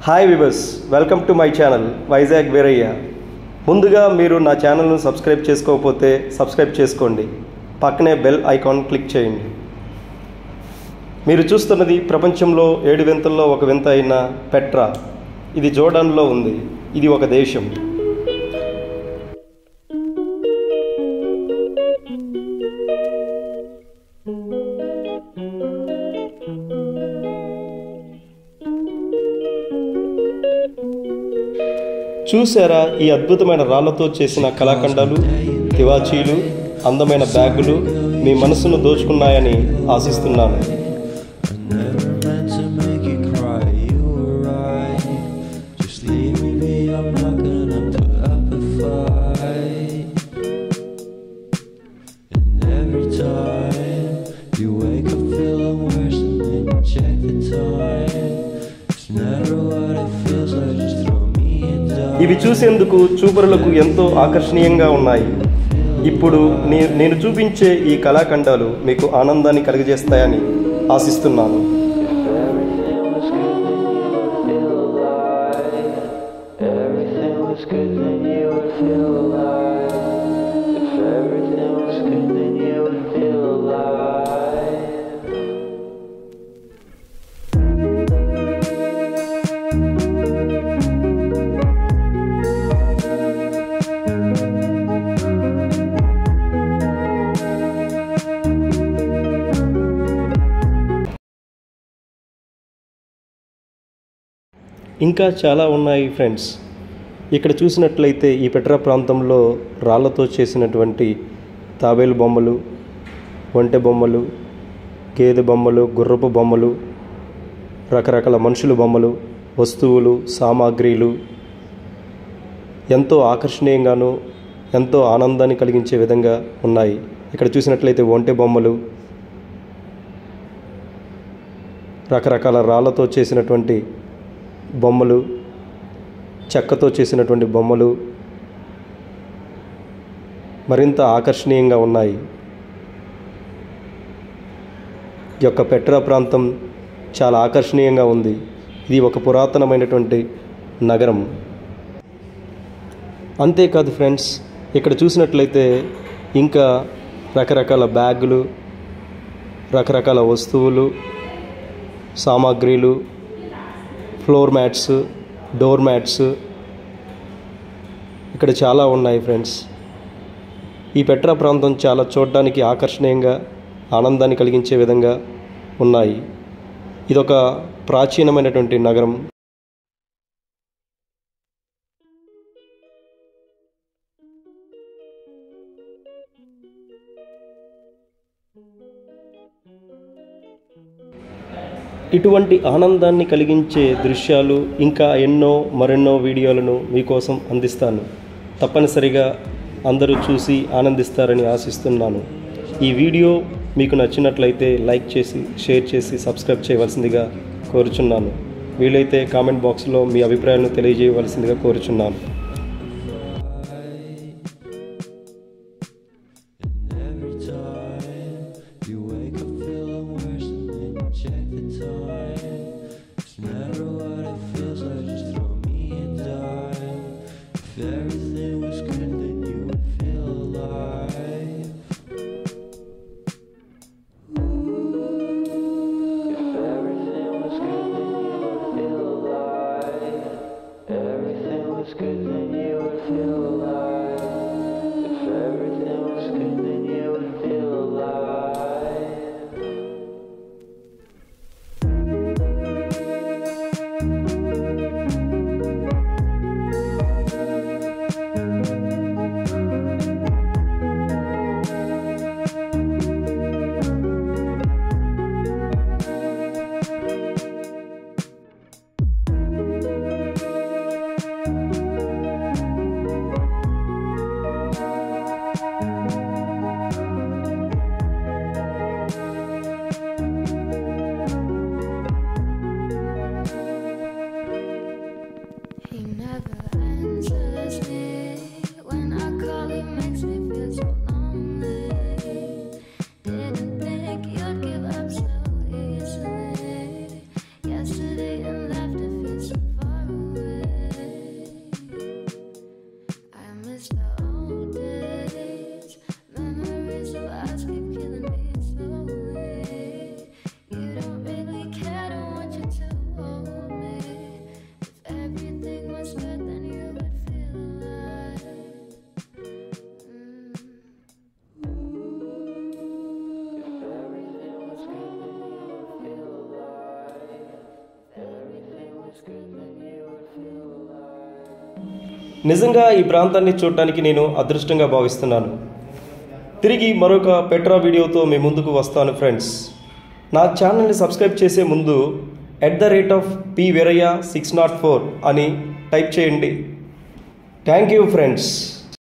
Hi viewers, welcome to my channel Vizag Veerayya. ముందుగా మీరు నా ఛానల్ను సబ్స్క్రైబ్ చేసుకోకపోతే సబ్స్క్రైబ్ చేసుకోండి. పక్కనే బెల్ ఐకాన్ క్లిక్ చేయండి. మీరు చూస్తున్నది ప్రపంచంలో 7 వింతల్లో ఒక వింత అయిన పెట్రా. ఇది జోర్డాన్లో ఉంది. ఇది ఒక దేశం. చూసారా ఈ అద్భుతమైన రాళ్లతో చేసిన కళాఖండాలు, తివాచీలు, అందమైన బ్యాగులు మీ మనసును దోచుకున్నాయని ఆశిస్తున్నాను. ఇవి చూసేందుకు చూపరులకు ఎంతో ఆకర్షణీయంగా ఉన్నాయి. ఇప్పుడు నేను చూపించే ఈ కళాఖండాలు మీకు ఆనందాన్ని కలిగజేస్తాయని ఆశిస్తున్నాను. ఇంకా చాలా ఉన్నాయి ఫ్రెండ్స్. ఇక్కడ చూసినట్లయితే ఈ పెట్రా ప్రాంతంలో రాళ్లతో చేసినటువంటి తాబేలు బొమ్మలు, ఒంటె బొమ్మలు, గేదె బొమ్మలు, గుర్రపు బొమ్మలు, రకరకాల మనుషుల బొమ్మలు, వస్తువులు, సామాగ్రిలు ఎంతో ఆకర్షణీయంగాను ఎంతో ఆనందాన్ని కలిగించే విధంగా ఉన్నాయి. ఇక్కడ చూసినట్లయితే ఒంటె బొమ్మలు, రకరకాల రాళ్లతో చేసినటువంటి బొమ్మలు, చెక్కతో చేసినటువంటి బొమ్మలు మరింత ఆకర్షణీయంగా ఉన్నాయి. ఈ యొక్క పెట్రా ప్రాంతం చాలా ఆకర్షణీయంగా ఉంది. ఇది ఒక పురాతనమైనటువంటి నగరం. అంతేకాదు ఫ్రెండ్స్, ఇక్కడ చూసినట్లయితే ఇంకా రకరకాల బ్యాగులు, రకరకాల వస్తువులు, సామాగ్రిలు, ఫ్లోర్ మ్యాట్స్, డోర్ మ్యాట్స్ ఇక్కడ చాలా ఉన్నాయి ఫ్రెండ్స్. ఈ పెట్రా ప్రాంతం చాలా చూడడానికి ఆకర్షణీయంగా ఆనందాన్ని కలిగించే విధంగా ఉన్నాయి. ఇదొక ప్రాచీనమైనటువంటి నగరం. ఇటువంటి ఆనందాన్ని కలిగించే దృశ్యాలు ఇంకా మరెన్నో వీడియోలను మీకోసం అందిస్తాను. తప్పనిసరిగా అందరూ చూసి ఆనందిస్తారని ఆశిస్తున్నాను. ఈ వీడియో మీకు నచ్చినట్లయితే లైక్ చేసి, షేర్ చేసి, సబ్స్క్రైబ్ చేయవలసిందిగా కోరుచున్నాను. వీలైతే కామెంట్ బాక్స్లో మీ అభిప్రాయాలను తెలియజేయవలసిందిగా కోరుచున్నాను. Good. నిజంగా ఈ ప్రాంతాన్ని చూడటానికి నేను అదృష్టంగా భావిస్తున్నాను. తిరిగి మరొక పెట్రా వీడియోతో మీ ముందుకు వస్తాను ఫ్రెండ్స్. నా ఛానల్ని సబ్స్క్రైబ్ చేసే ముందు @pviraya604 అని టైప్ చేయండి. Thank you friends.